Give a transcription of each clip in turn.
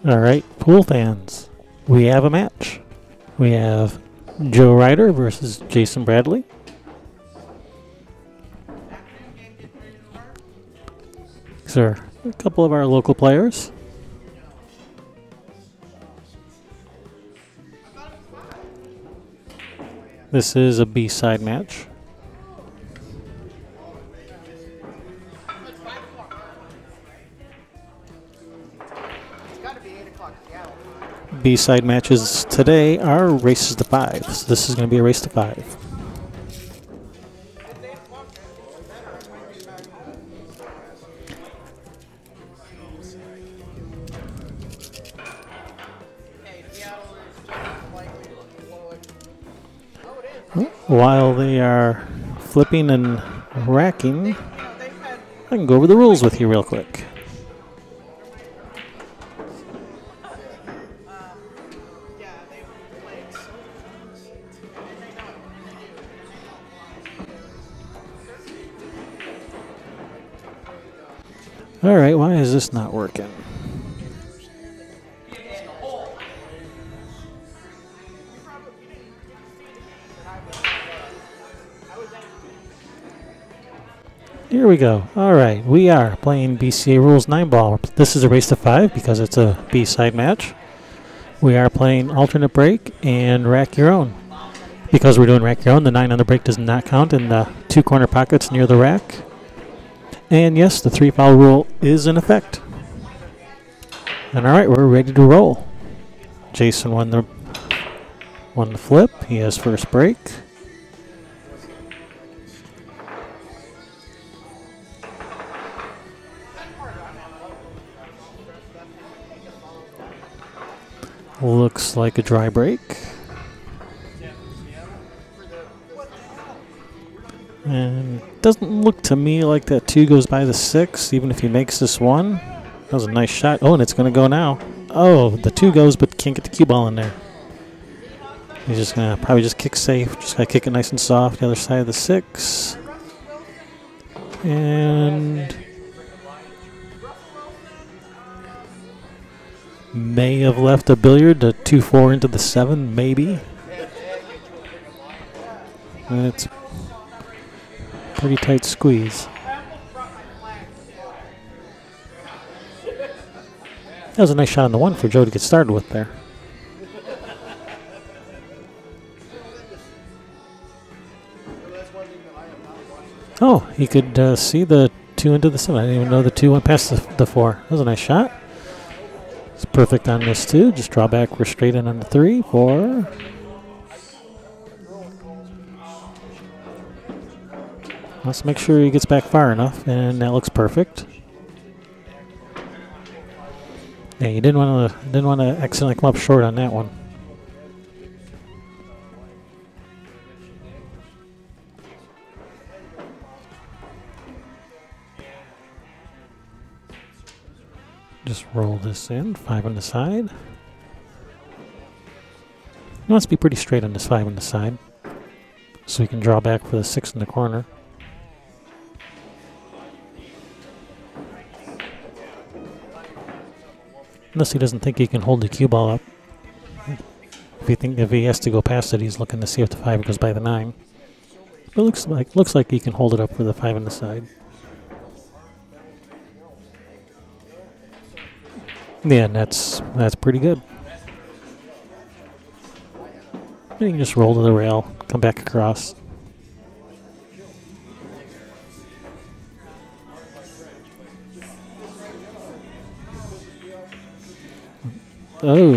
Alright, pool fans, we have a match. We have Joe Ryder versus Jason Bradley. These are a couple of our local players. This is a B-side match. B-side matches today are races to 5. So this is going to be a race to 5. While they are flipping and racking, I can go over the rules with you real quick. Alright, why is this not working? Here we go. Alright, we are playing BCA Rules 9 ball. This is a race to 5 because it's a B-side match. We are playing alternate break and rack your own. Because we're doing rack your own, the 9 on the break does not count in the 2 corner pockets near the rack. And yes, the 3 foul rule is in effect. And alright, we're ready to roll. Jason won the flip. He has first break. Looks like a dry break. And doesn't look to me like that 2 goes by the 6, even if he makes this 1. That was a nice shot. Oh, and it's going to go now. Oh, the 2 goes, but can't get the cue ball in there. He's just going to probably just kick safe. Just got to kick it nice and soft. The other side of the 6. And may have left a billiard to 2-4 into the 7, maybe. And it's pretty tight squeeze. That was a nice shot on the 1 for Joe to get started with there. Oh, he could see the 2 into the 7. I didn't even know the 2 went past the 4. That was a nice shot. It's perfect on this 2. Just draw back, we're straight in on the 3, 4. Let's make sure he gets back far enough, and that looks perfect. Yeah, you didn't want to accidentally come up short on that one. Just roll this in, 5 on the side. He wants to be pretty straight on this 5 on the side, so he can draw back for the 6 in the corner. Unless he doesn't think he can hold the cue ball up. If he has to go past it, he's looking to see if the 5 goes by the 9. But it looks like he can hold it up for the 5 on the side. Yeah, and that's pretty good. And you can just roll to the rail, come back across. Oh.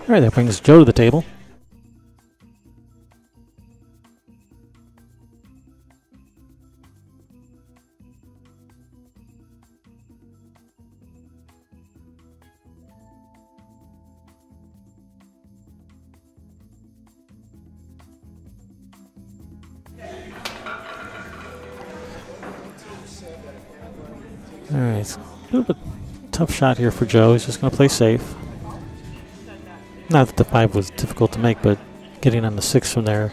All right, that brings Joe to the table. All right, a little bit tough shot here for Joe. He's just going to play safe. Not that the 5 was difficult to make, but getting on the 6 from there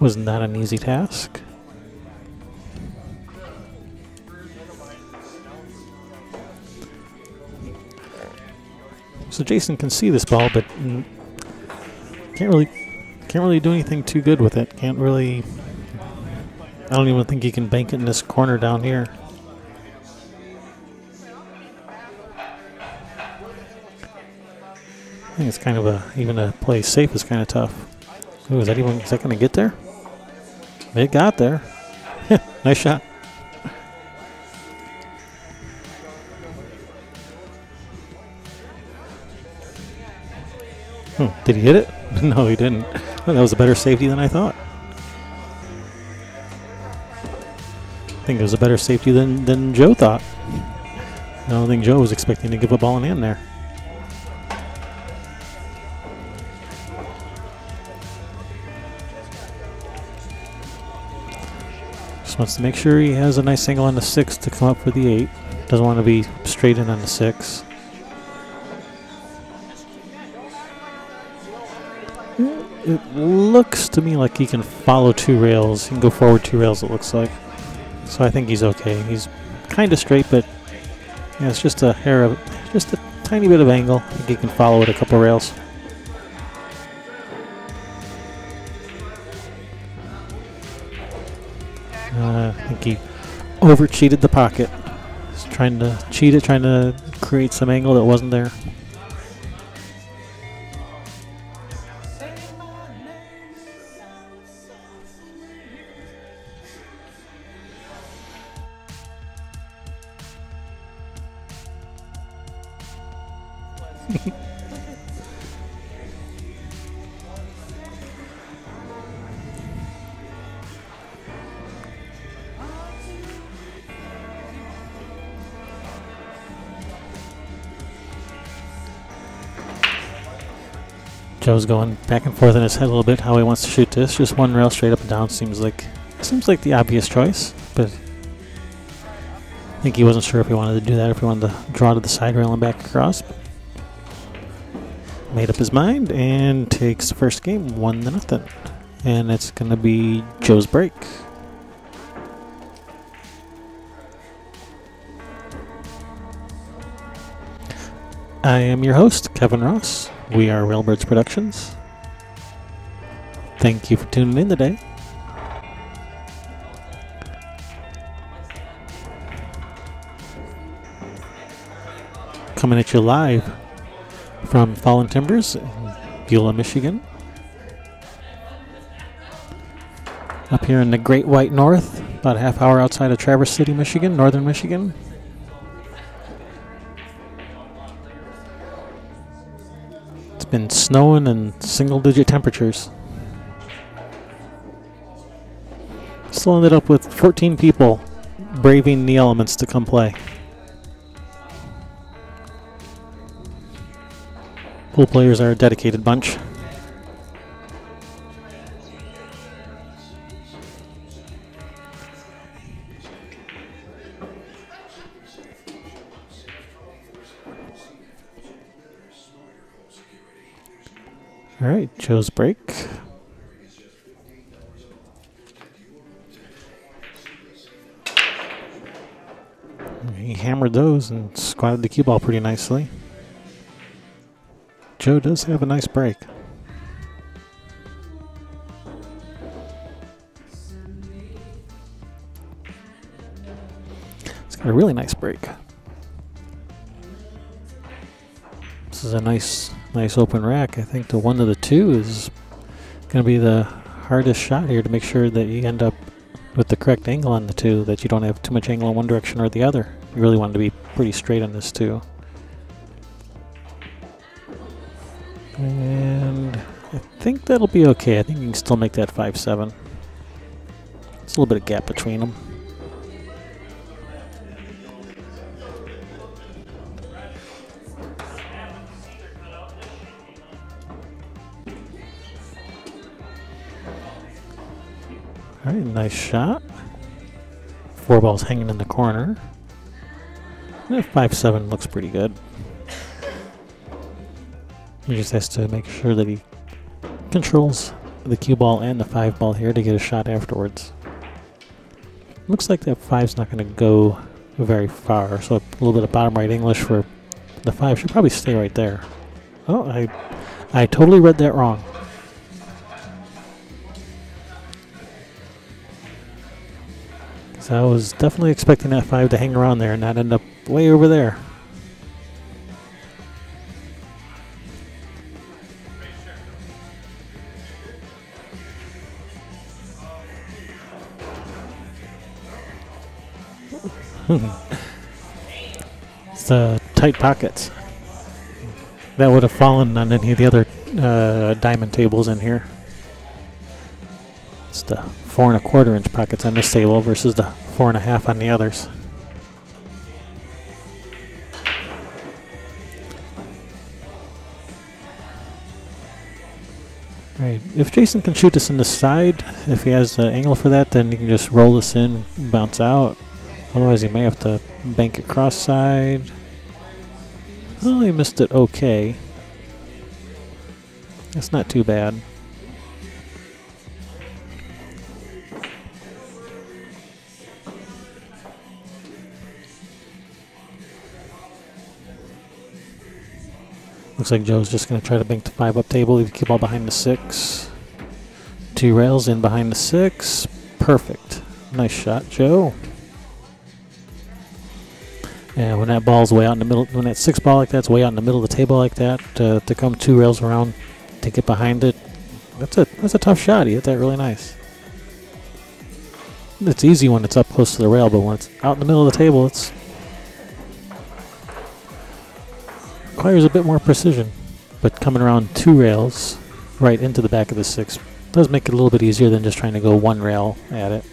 Was not an easy task. So Jason can see this ball, but can't really do anything too good with it. Can't really. I don't even think he can bank it in this corner down here. I think it's kind of even to play safe is kind of tough. Ooh, is that going to get there? It got there. Nice shot. Did he hit it? No, he didn't. Well, that was a better safety than I thought. I think it was a better safety than Joe thought. I don't think Joe was expecting to give a ball in hand there. Just wants to make sure he has a nice angle on the 6 to come up for the 8. Doesn't want to be straight in on the 6. It looks to me like he can follow 2 rails. He can go forward 2 rails, it looks like. So I think he's okay. He's kind of straight, but yeah, it's just a tiny bit of angle. I think he can follow it a couple rails. I think he over-cheated the pocket. He's trying to cheat it, trying to create some angle that wasn't there. Joe's going back and forth in his head a little bit how he wants to shoot this. Just one rail straight up and down seems like the obvious choice, but I think he wasn't sure if he wanted to do that, if he wanted to draw to the side rail and back across. Made up his mind and takes the first game 1-0, and it's going to be Joe's break. I am your host, Kevin Ross. We are Railbirds Productions. Thank you for tuning in today. Coming at you live from Fallen Timbers in Beulah, Michigan. Up here in the Great White North, about a half hour outside of Traverse City, Michigan, northern Michigan. It's been snowing and single-digit temperatures. Still ended up with 14 people braving the elements to come play. Pool players are a dedicated bunch. All right, Joe's break. He hammered those and squatted the cue ball pretty nicely. Joe does have a nice break. It's got a really nice break. This is a nice open rack. I think the 1 to the 2 is going to be the hardest shot here to make sure that you end up with the correct angle on the 2, that you don't have too much angle in one direction or the other. You really want to be pretty straight on this 2. And I think that'll be okay. I think you can still make that 5-7. It's a little bit of gap between them. All right, nice shot. 4 balls hanging in the corner. And 5-7 looks pretty good. He just has to make sure that he controls the cue ball and the 5 ball here to get a shot afterwards. Looks like that 5's not going to go very far, so a little bit of bottom right English for the 5 should probably stay right there. Oh, I totally read that wrong. So I was definitely expecting that 5 to hang around there and not end up way over there. It's tight pockets. That would have fallen on any of the other diamond tables in here. It's the 4 1/4 inch pockets on this table versus the 4 1/2 on the others. Right. If Jason can shoot this in the side, if he has the angle for that, then he can just roll this in, bounce out. Otherwise, he may have to bank it cross side. Well, he missed it okay. That's not too bad. Looks like Joe's just going to try to bank the 5 up table, leave the cue ball behind the 6. 2 rails in behind the 6. Perfect. Nice shot, Joe. And when that ball's way out in the middle, when that 6 ball like that's way out in the middle of the table like that, to come 2 rails around to get behind it, that's a tough shot. He hit that really nice. It's easy when it's up close to the rail, but when it's out in the middle of the table, it's requires a bit more precision. But coming around 2 rails right into the back of the 6 does make it a little bit easier than just trying to go 1 rail at it.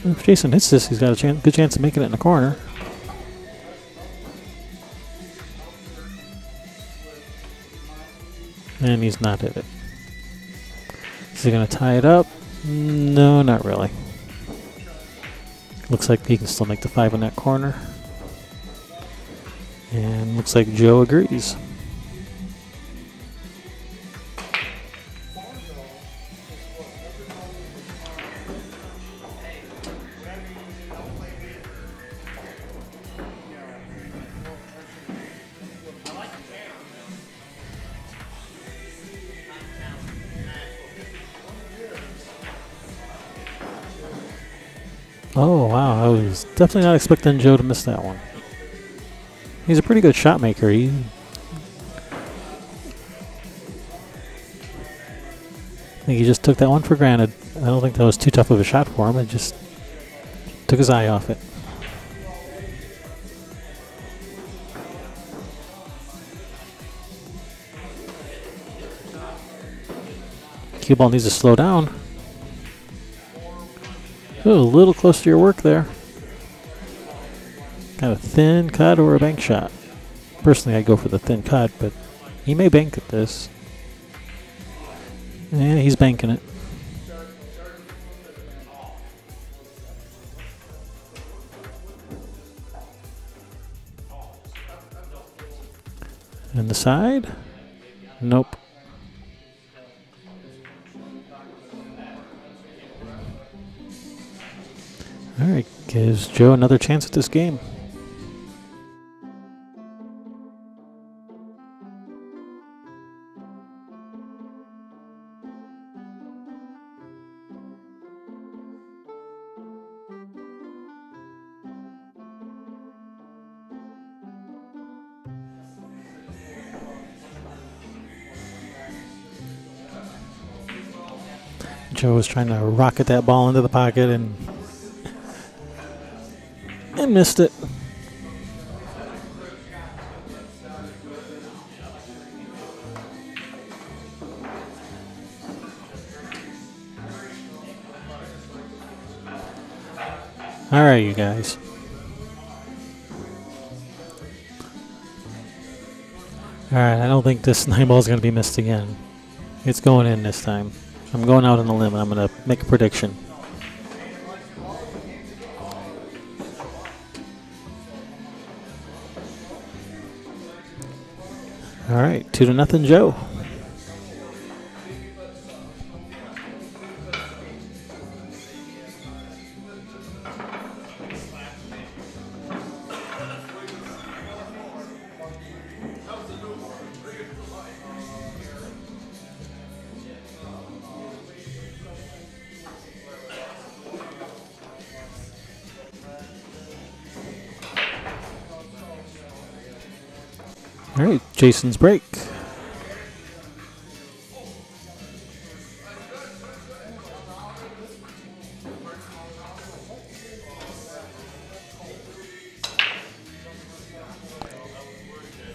If Jason hits this, he's got a good chance of making it in the corner. And he's not hit it. Is he going to tie it up? No, not really. Looks like he can still make the 5 in that corner. And looks like Joe agrees. Oh, wow. I was definitely not expecting Joe to miss that one. He's a pretty good shot maker. I think he just took that one for granted. I don't think that was too tough of a shot for him. It just took his eye off it. Cue ball needs to slow down. Oh, a little close to your work there. Kind of thin cut or a bank shot. Personally, I'd go for the thin cut, but he may bank at this. And he's banking it. And the side? Nope. All right, gives Joe another chance at this game. Joe was trying to rocket that ball into the pocket and missed it. All right, you guys. All right, I don't think this 9 ball is going to be missed again. It's going in this time. I'm going out on a limb and I'm going to make a prediction. All right, 2-0, Joe. All right, Jason's break.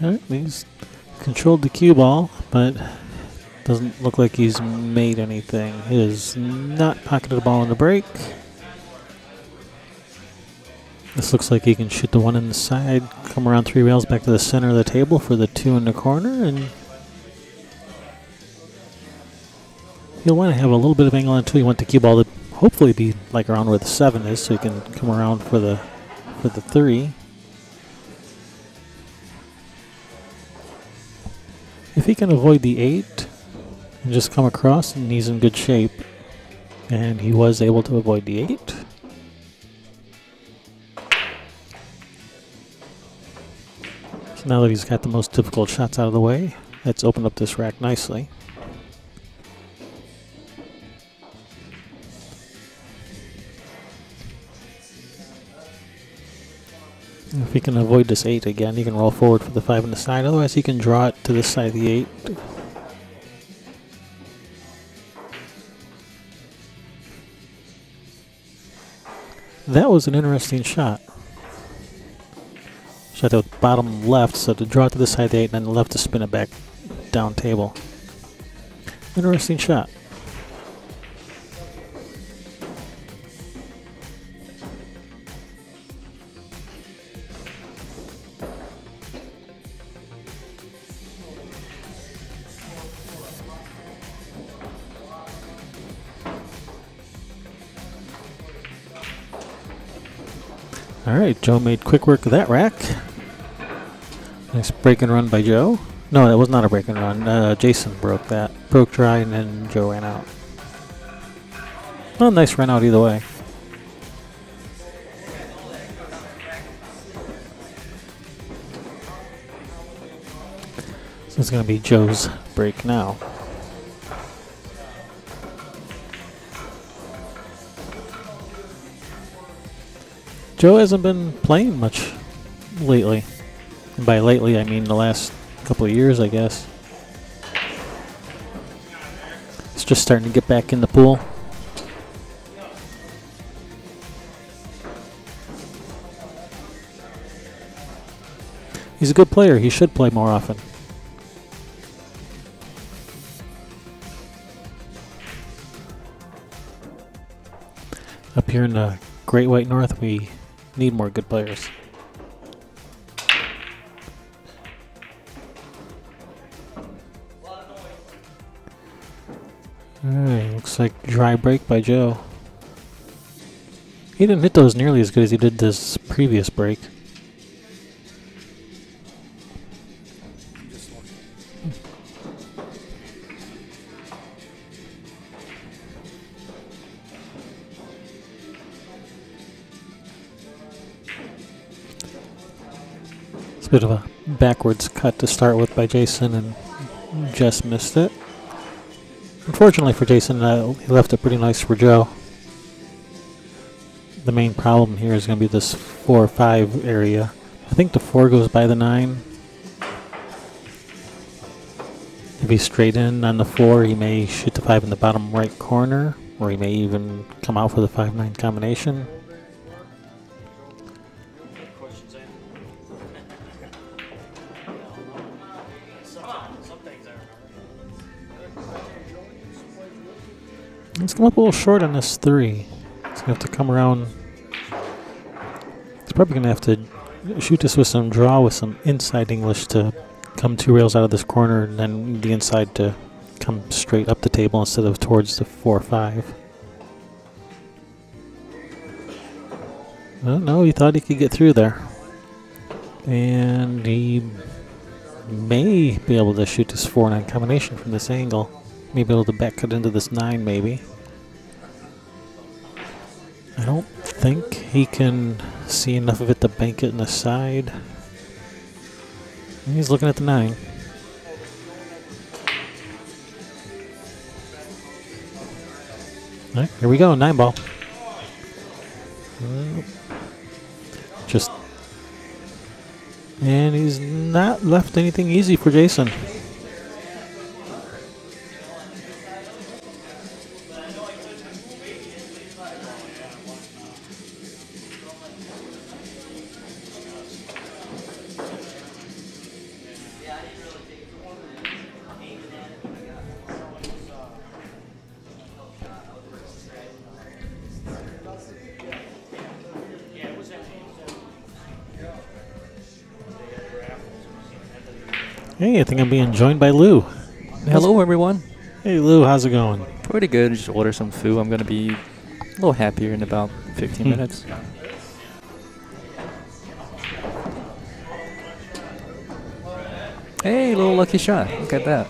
All right, he's controlled the cue ball, but doesn't look like he's made anything. He has not pocketed the ball in the break. This looks like he can shoot the one in the side, come around 3 rails back to the center of the table for the 2 in the corner, and he'll want to have a little bit of angle until he want the cue ball to hopefully be like around where the 7 is, so he can come around for the 3. If he can avoid the 8 and just come across, and he's in good shape, and he was able to avoid the 8. So now that he's got the most difficult shots out of the way, that's opened up this rack nicely. If he can avoid this 8 again, he can roll forward for the 5 on the side. Otherwise, he can draw it to this side of the 8. That was an interesting shot. Shot the bottom left, so to draw it to the side of the 8, and then the left to spin it back down table. Interesting shot. All right, Joe made quick work of that rack. Nice break and run by Joe. No, that was not a break and run. Jason broke that. Broke dry, and then Joe ran out. Well, nice run out either way. So it's going to be Joe's break now. Joe hasn't been playing much lately. And by lately, I mean the last couple of years, I guess. He's just starting to get back in the pool. He's a good player. He should play more often. Up here in the Great White North, we need more good players. Alright, looks like dry break by Joe. He didn't hit those nearly as good as he did this previous break. It's a bit of a backwards cut to start with by Jason, and just missed it. Unfortunately for Jason, he left it pretty nice for Joe. The main problem here is going to be this 4-5 area. I think the 4 goes by the 9. If he's straight in on the 4, he may shoot the 5 in the bottom right corner, or he may even come out for the 5-9 combination. It's come up a little short on this 3. He's going to have to come around. He's probably going to have to shoot this with some draw with some inside English to come 2 rails out of this corner, and then the inside to come straight up the table instead of towards the 4-5. Oh no, he thought he could get through there. And he may be able to shoot this 4-9 combination from this angle. May be able to back cut into this 9, maybe. I don't think he can see enough of it to bank it in the side. He's looking at the 9. All right, here we go, 9 ball. And he's not left anything easy for Jason. Hey, I think I'm being joined by Lou. Hello, everyone. Hey, Lou, how's it going? Pretty good. Just order some food. I'm going to be a little happier in about 15 minutes. Hey, little lucky shot. Look at that.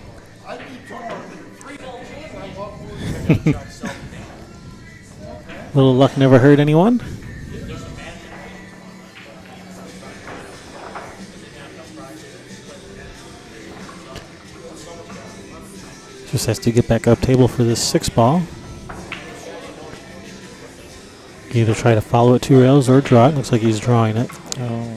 Little luck never hurt anyone. Just has to get back up table for this 6 ball. Either try to follow it 2 rails or draw it. Looks like he's drawing it. Oh.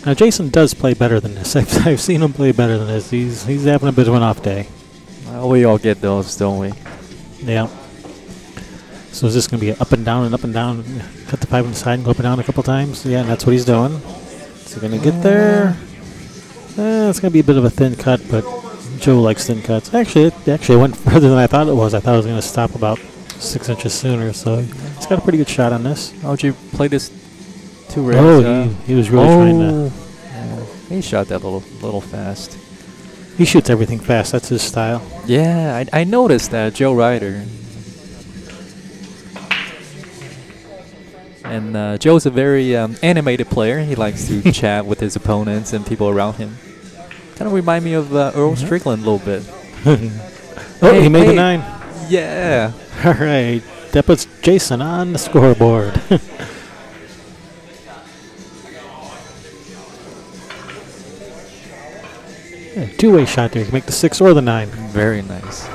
Now Jason does play better than this. I've seen him play better than this. He's having a bit of an off day. Well, we all get those, don't we? Yeah. So is this going to be up and down and up and down? Cut the 5 on the side and go up and down a couple times? Yeah, and that's what he's doing. Is he going to get there? It's going to be a bit of a thin cut, but Joe likes thin cuts. Actually, it went further than I thought it was. I thought it was going to stop about 6 inches sooner, so he's got a pretty good shot on this. How'd you play this 2 rails? Oh, he was really trying to... Yeah, he shot that little fast. He shoots everything fast. That's his style. Yeah, I noticed that, Joe Ryder. And Joe's a very animated player. He likes to chat with his opponents and people around him. Kind of remind me of Earl Strickland a little bit. Hey, he made the 9. Yeah. All right. That puts Jason on the scoreboard. Yeah, 2-way shot there. You can make the 6 or the 9. Very nice.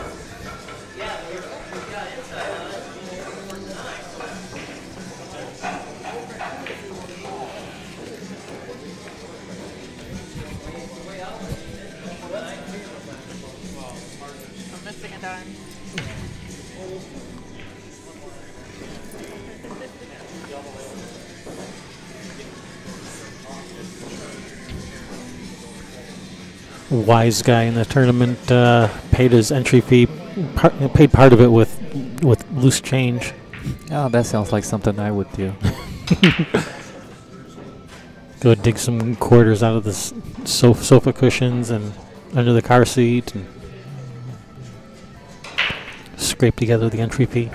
Wise guy in the tournament paid his entry fee, paid part of it with loose change. Oh, that sounds like something I would do. Go dig some quarters out of the sofa cushions and under the car seat and scrape together the entry fee.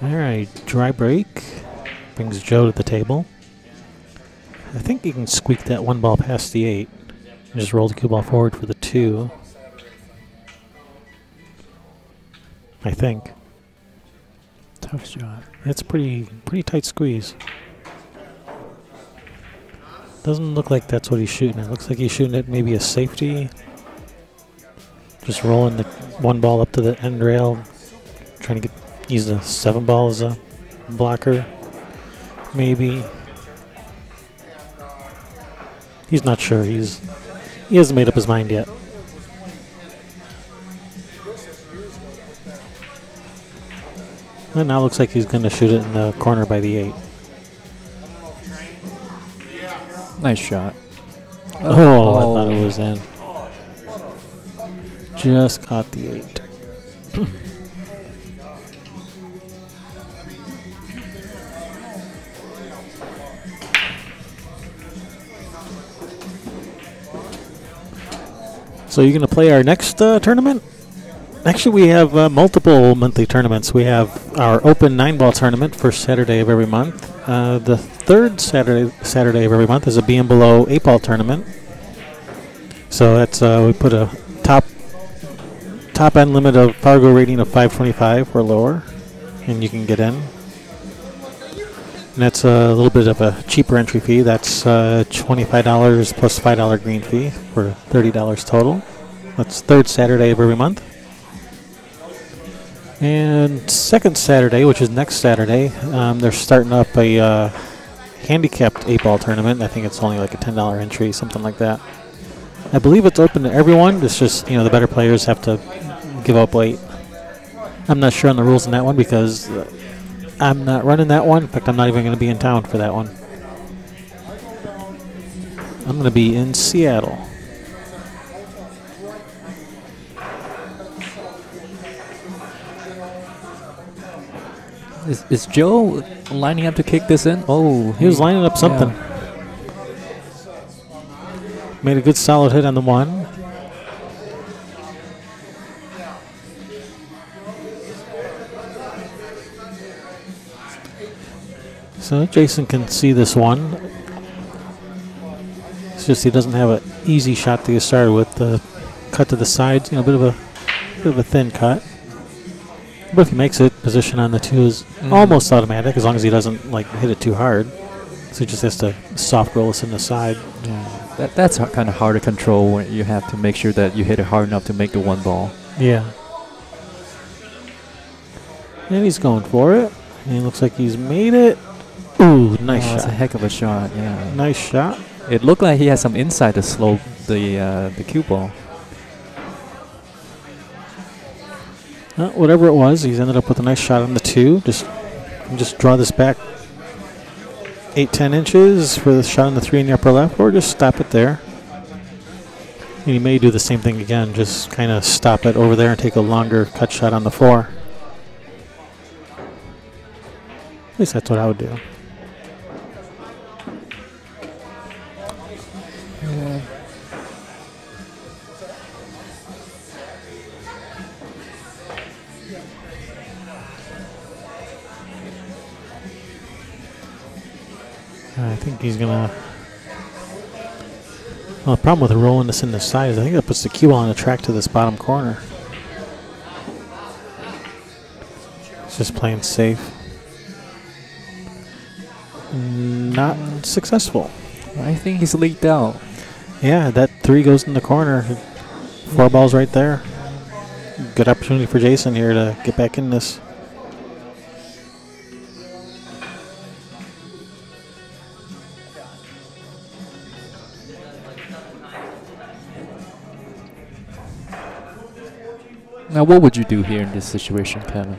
All right, dry break. Brings Joe to the table. I think he can squeak that 1 ball past the 8. And just roll the cue ball forward for the 2. I think. Tough shot. It's pretty tight squeeze. Doesn't look like that's what he's shooting. It looks like he's shooting at maybe a safety. Just rolling the 1 ball up to the end rail. Trying to use the 7 ball as a blocker. Maybe. He's not sure. He hasn't made up his mind yet. And now looks like he's going to shoot it in the corner by the 8. Nice shot. Oh, I thought it was in. Just caught the 8. So you're going to play our next tournament? Actually, we have multiple monthly tournaments. We have our open 9-ball tournament, first Saturday of every month. The third Saturday of every month is a B and below 8-ball tournament. So that's we put a top end limit of Fargo rating of 525 or lower, and you can get in. And that's a little bit of a cheaper entry fee. That's $25 plus $5 green fee for $30 total. That's third Saturday of every month. And second Saturday, which is next Saturday, they're starting up a handicapped 8-ball tournament. I think it's only like a $10 entry, something like that. I believe it's open to everyone. It's just, the better players have to give up weight. I'm not sure on the rules in that one because I'm not running that one. In fact, I'm not even going to be in town for that one. I'm going to be in Seattle. Is Joe lining up to kick this in? Oh, he was lining up something. Yeah. Made a good solid hit on the one. So Jason can see this one. It's just he doesn't have an easy shot to get started with. The cut to the sides, a bit of a thin cut. But if he makes it, position on the 2 is almost automatic as long as he doesn't hit it too hard. So he just has to soft roll this in the side. Yeah, that's kind of hard to control when you have to make sure that you hit it hard enough to make the 1 ball. Yeah. And he's going for it. And it looks like he's made it. Ooh, nice shot. That's a heck of a shot, yeah. Nice shot. It looked like he had some inside to slope the cue ball. Whatever it was, he's ended up with a nice shot on the 2. Just draw this back 8-10 inches for the shot on the 3 in the upper left, or just stop it there. And he may do the same thing again, just kind of stop it over there and take a longer cut shot on the 4. At least that's what I would do. Yeah. I think he's gonna. Well, the problem with rolling this in the side is I think that puts the cue ball on the track to this bottom corner. It's just playing safe. Not successful. I think he's leaked out. Yeah, that 3 goes in the corner. 4 balls right there. Good opportunity for Jason here to get back in this. Now, what would you do here in this situation, Kevin?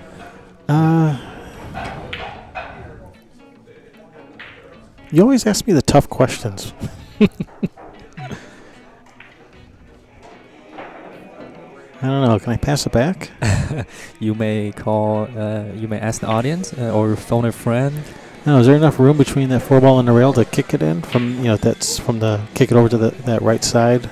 You always ask me the tough questions. I don't know. Can I pass it back? You may call. You may ask the audience or phone a friend. No, is there enough room between that 4 ball and the rail to kick it in from that's from the kick it over to that right side?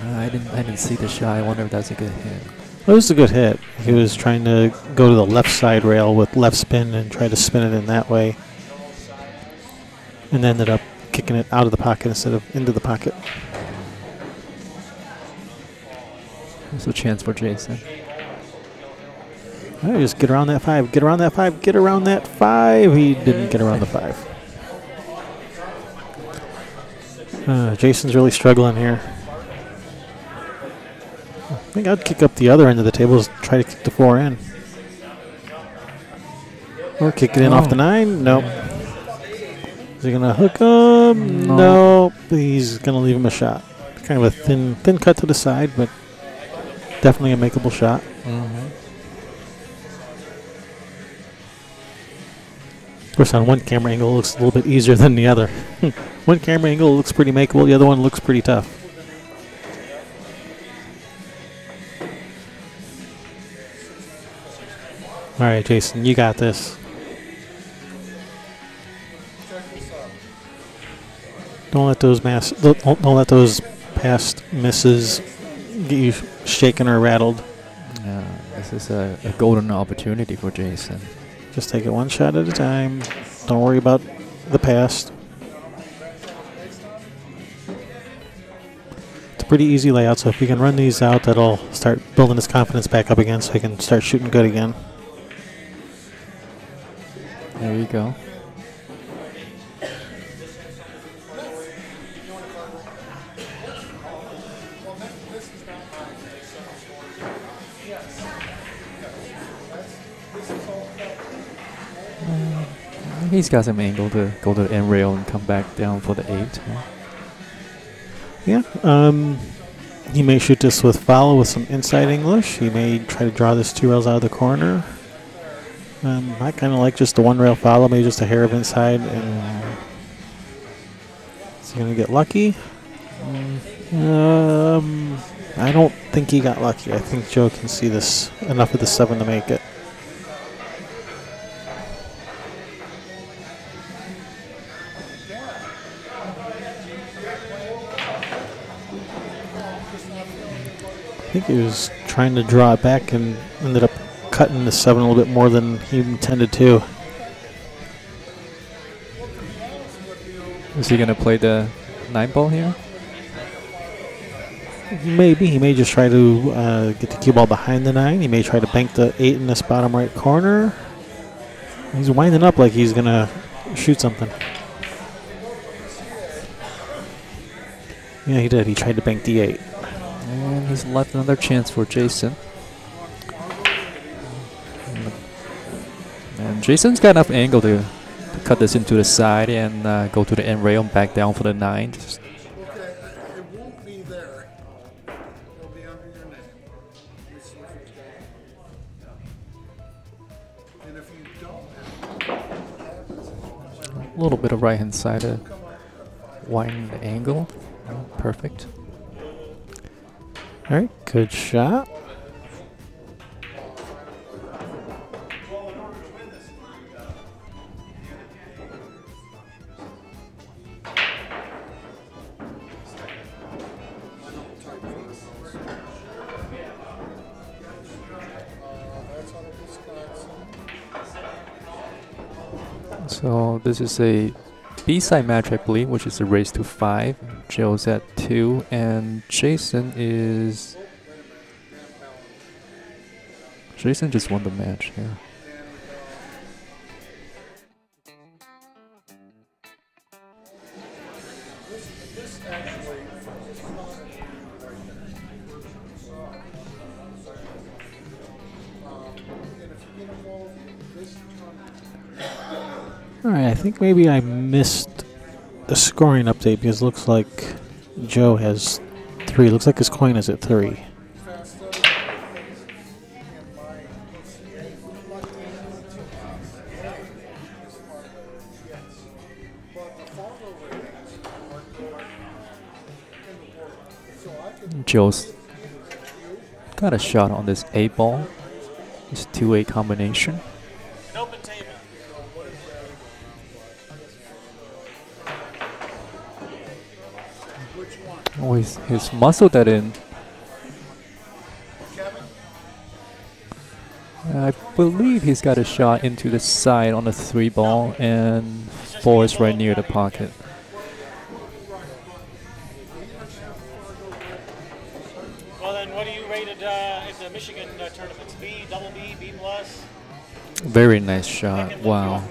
I didn't see the shot. I wonder if that's a good hit. Well, it was a good hit. He was trying to go to the left side rail with left spin and try to spin it in that way, and ended up kicking it out of the pocket instead of into the pocket. There's a chance for Jason. All right, just get around that 5. Get around that 5. Get around that 5. He didn't get around the 5. Jason's really struggling here. I think I'd kick up the other end of the table, try to kick the 4 in. Or kick it in off the 9. Nope. Is he going to hook him? No. He's going to leave him a shot. Kind of a thin cut to the side, but definitely a makeable shot. Mm-hmm. Of course, on one camera angle, it looks a little bit easier than the other. One camera angle looks pretty makeable. The other one looks pretty tough. All right, Jason, you got this. Don't let those past misses get you shaken or rattled. This is a golden opportunity for Jason. Just take it one shot at a time. Don't worry about the past. It's a pretty easy layout, so if you can run these out, that'll start building his confidence back up again so he can start shooting good again. There you go. He's got some angle to go to the end rail and come back down for the 8. Yeah. He may shoot this with follow with some inside English. He may try to draw this 2 rails out of the corner. I kind of like just the 1 rail follow, maybe just a hair of inside. And is he going to get lucky? I don't think he got lucky. I think Joe can see this enough of the 7 to make it. I think he was trying to draw it back and ended up cutting the 7 a little bit more than he intended to. Is he going to play the 9 ball here? Maybe. He may just try to get the cue ball behind the 9. He may try to bank the 8 in this bottom right corner. He's winding up like he's going to shoot something. Yeah, he did. He tried to bank the 8. And he's left another chance for Jason. And Jason's got enough angle to cut this into the side and go to the end rail and back down for the 9. Just Okay, it won't be there. It'll be under your name. And if you don't a little bit of right hand side to widen the angle. Perfect. All right, good shot. So this is a B-side match, I believe, which is a race to 5. Joe's at 2, and Jason just won the match here. All right, I think maybe I missed the scoring update because it looks like Joe has 3. Looks like his coin is at 3. Joe's got a shot on this 8 ball. This 2-8 combination. Oh, he's muscled that in. I believe he's got a shot into the side on the 3 ball, and 4 is right near the pocket. Well, then, what do you rated at the Michigan tournaments? B, double B, B plus? Very nice shot. Wow.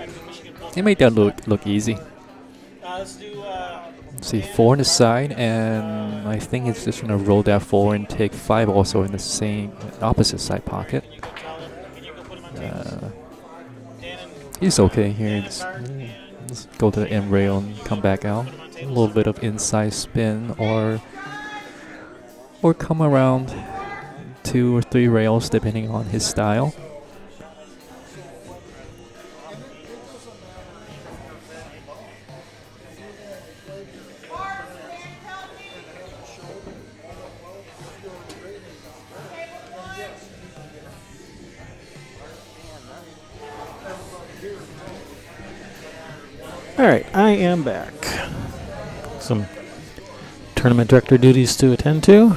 He made that look easy. Let's do. See, 4 on the side, and I think he's just gonna roll that 4 and take 5 also in the same opposite side pocket. He's okay here. Let's go to the end rail and come back out. A little bit of inside spin, or come around 2 or 3 rails depending on his style. All All right, I am back. Some tournament director duties to attend to.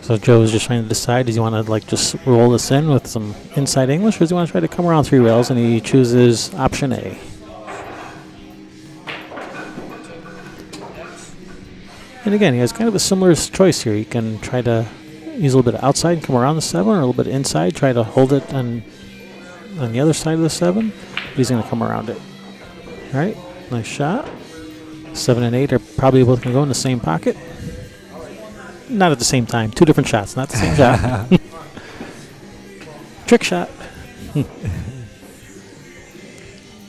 So Joe is just trying to decide, does he want to like just roll this in with some inside English, or does he want to try to come around 3 rails, and he chooses option A. And again, he has kind of a similar choice here. He can try to use a little bit of outside and come around the 7, or a little bit inside, try to hold it on the other side of the 7. But he's going to come around it. All right, nice shot. 7 and 8 are probably both going to go in the same pocket. Not at the same time. 2 different shots, not the same shot. Trick shot. A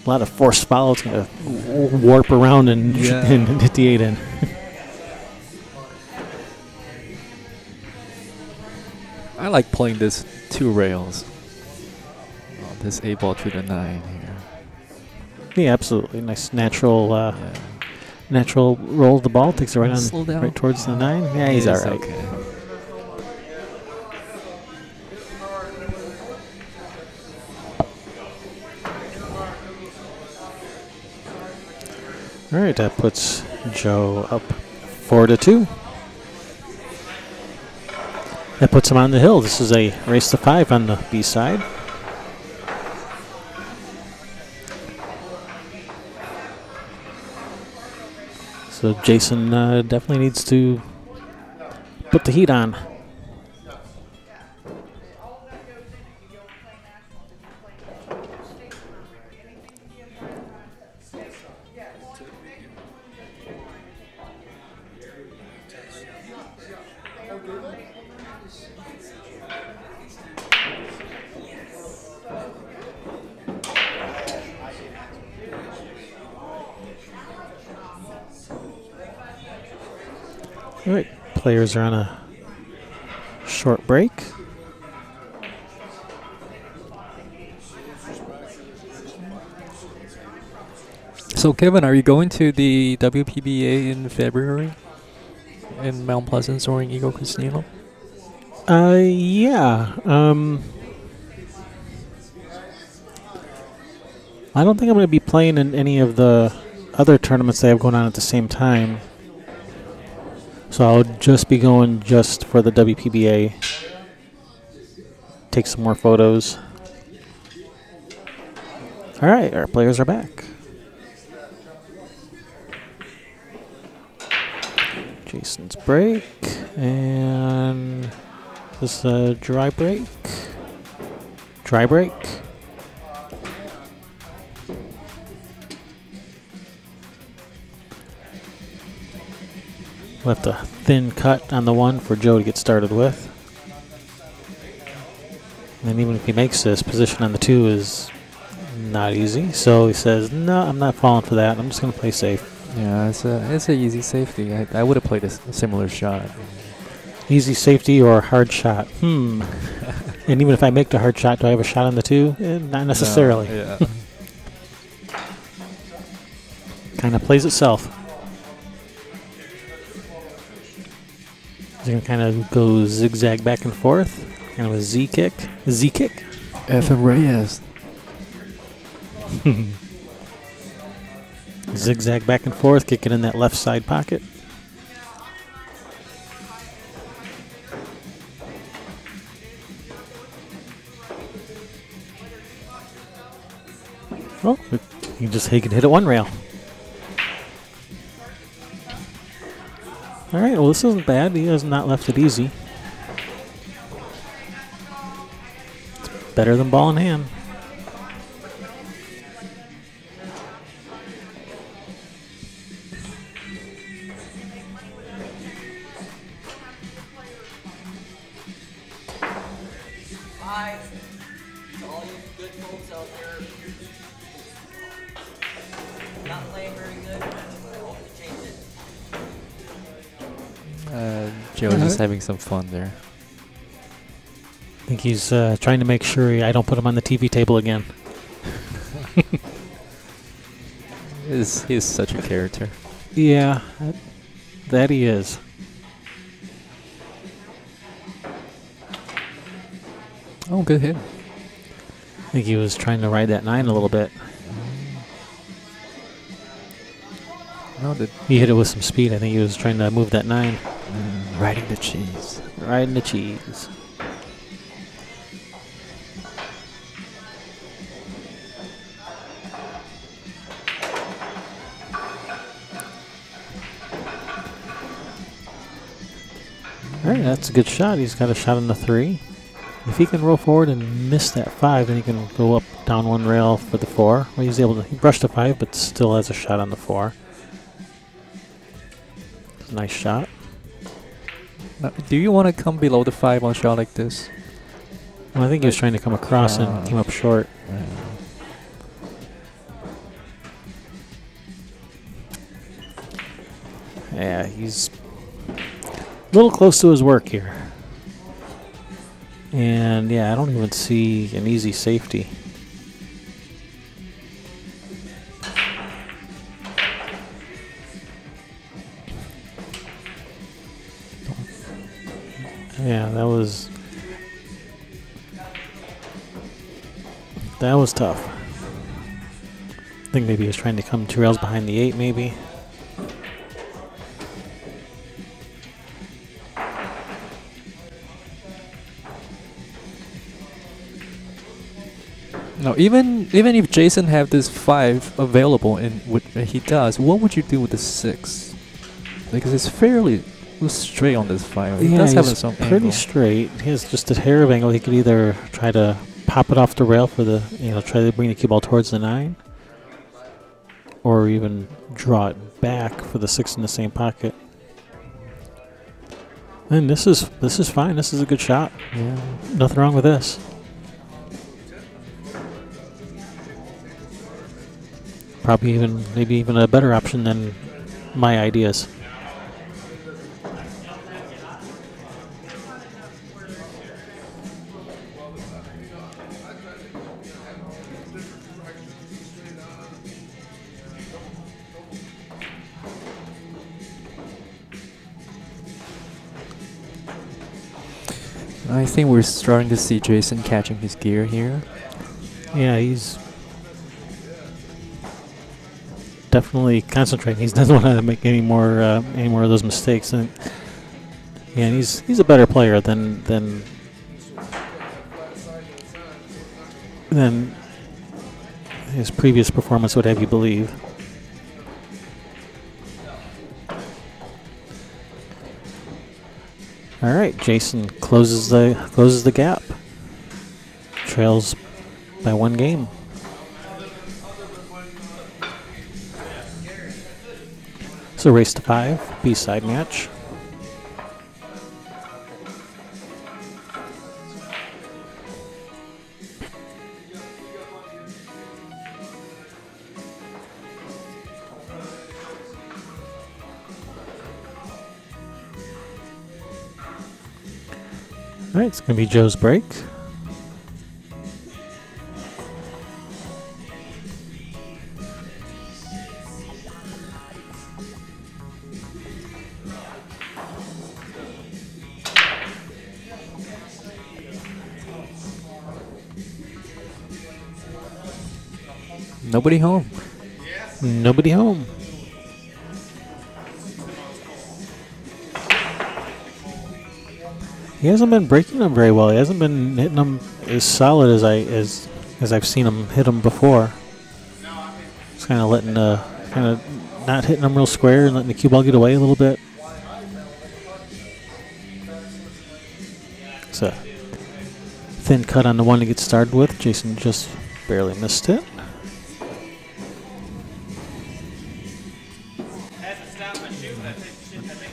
lot of force follow. It's going to warp around and, and hit the 8 in. I like playing this 2 rails. Oh, this 8 ball to the 9 here. Yeah, absolutely. Nice natural natural roll of the ball. Takes it right right towards the 9. Yeah, he's all right. Okay. All right, that puts Joe up 4-2. That puts him on the hill. This is a race to 5 on the B side. So Jason definitely needs to put the heat on. All right, players are on a short break. So Kevin, are you going to the WPBA in February in Mount Pleasant or in Eagle Casino? Yeah. I don't think I'm going to be playing in any of the other tournaments they have going on at the same time. So I'll just be going just for the WPBA. Take some more photos. All right, our players are back. Jason's break, and this is a dry break. Dry break. Left a thin cut on the 1 for Joe to get started with. And even if he makes this, position on the 2 is not easy. So he says, no, I'm not falling for that. I'm just going to play safe. Yeah, it's a easy safety. I would have played a similar shot. Easy safety or hard shot? And even if I make the hard shot, do I have a shot on the 2? Not necessarily. No, yeah. Kind of plays itself. He's going to kind of go zigzag back and forth. Kind of a Z kick. Z kick. F.M. Reyes. Zigzag back and forth, kick it in that left side pocket. Oh, he can hit it 1 rail. All right, well, this isn't bad. He has not left it easy. It's better than ball in hand. To all you good folks out there, not playing very good, but I hope to change it. Joe's just having some fun there. I think he's trying to make sure I don't put him on the TV table again. He's such a character. Yeah, that he is. Oh, good hit. I think he was trying to ride that 9 a little bit. No, the He hit it with some speed. I think he was trying to move that 9. riding the cheese. Riding the cheese. All right, that's a good shot. He's got a shot on the 3. If he can roll forward and miss that 5, then he can go up down 1 rail for the 4. Well, he's able to he brushed the 5, but still has a shot on the 4. It's a nice shot. Now, do you want to come below the 5 on a shot like this? Well, I think he was trying to come across and came up short. Yeah, he's a little close to his work here. And yeah, I don't even see an easy safety. Yeah, that was tough. I think maybe he was trying to come 2 rails behind the 8, maybe. No, even if Jason have this 5 available and what he does, what would you do with the 6? Because it's fairly straight on this 5. He does have some pretty angle. straight. He has just a hair of angle. He could either try to pop it off the rail for the, try to bring the cue ball towards the 9, or even draw it back for the 6 in the same pocket. And this is fine. This is a good shot. Yeah. Nothing wrong with this. Probably maybe even a better option than my ideas. I think we're starting to see Jason catching his gear here. Yeah, he's definitely concentrating. He doesn't want to make any more of those mistakes. And yeah, and he's a better player than his previous performance would have you believe. All right, Jason closes the gap. Trails by 1 game. So race to 5, B-side match. All right, it's going to be Joe's break. Nobody home. Nobody home. He hasn't been breaking them very well. He hasn't been hitting them as solid as I've seen him hit them before. Just kind of not hitting them real square and letting the cue ball get away a little bit. It's a thin cut on the one to get started with. Jason just barely missed it.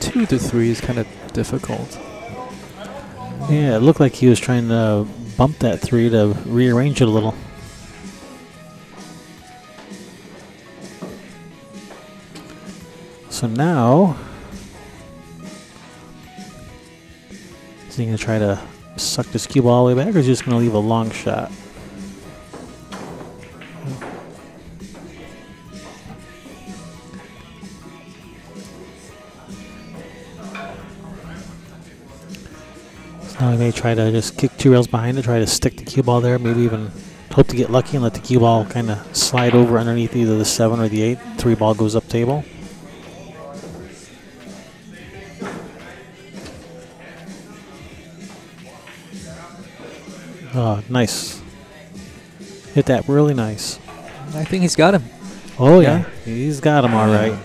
Two to 3 is kind of difficult. Yeah, it looked like he was trying to bump that 3 to rearrange it a little. So now, is he going to try to suck this cue ball all the way back, or is he just going to leave a long shot? Now he may try to just kick 2 rails behind it, try to stick the cue ball there, maybe even hope to get lucky and let the cue ball kind of slide over underneath either the 7 or the 8. 3 ball goes up table. Oh, nice. Hit that really nice. I think he's got him. Oh, yeah. He's got him all right.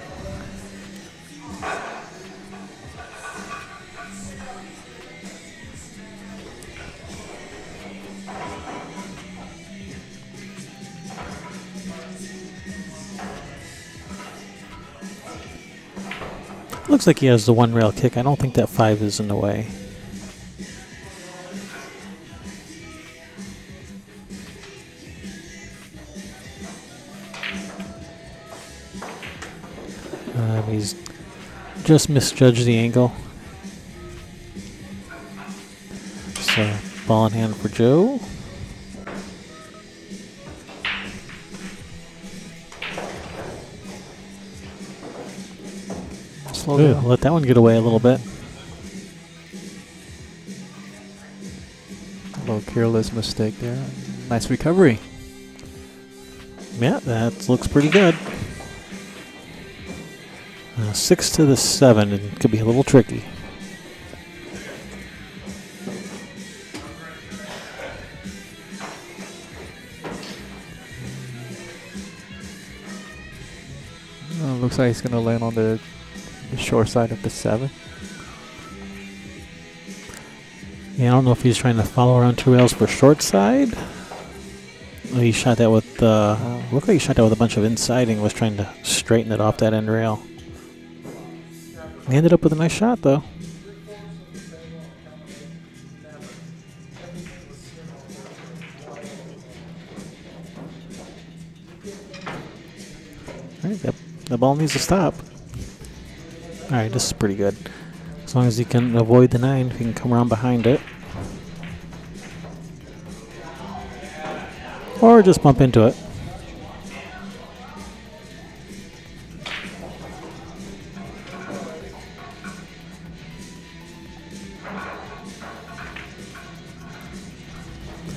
Looks like he has the one rail kick. I don't think that 5 is in the way. He's just misjudged the angle. So, ball in hand for Joe. Slow Ooh, down. let that one get away a little bit. A little careless mistake there. Nice recovery. Yeah, that looks pretty good. 6 to the 7, and could be a little tricky. Looks like he's going to land on the short side of the 7. Yeah, I don't know if he's trying to follow around 2 rails for short side. Oh, he shot that with, looked like he shot that with a bunch of insiding, was trying to straighten it off that end rail. He ended up with a nice shot, though. All right, the ball needs to stop. All right, this is pretty good. As long as he can avoid the 9, if he can come around behind it. Or just bump into it.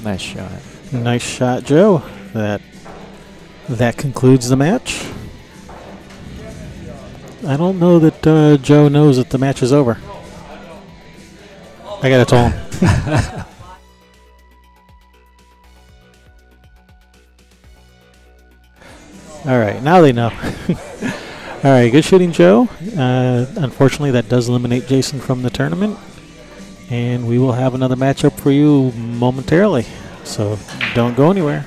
Nice shot. Nice shot, Joe. That concludes the match. I don't know that Joe knows that the match is over. I gotta tell him. All right, now they know. All right, good shooting, Joe. Unfortunately, that does eliminate Jason from the tournament. And we will have another matchup for you momentarily. So don't go anywhere.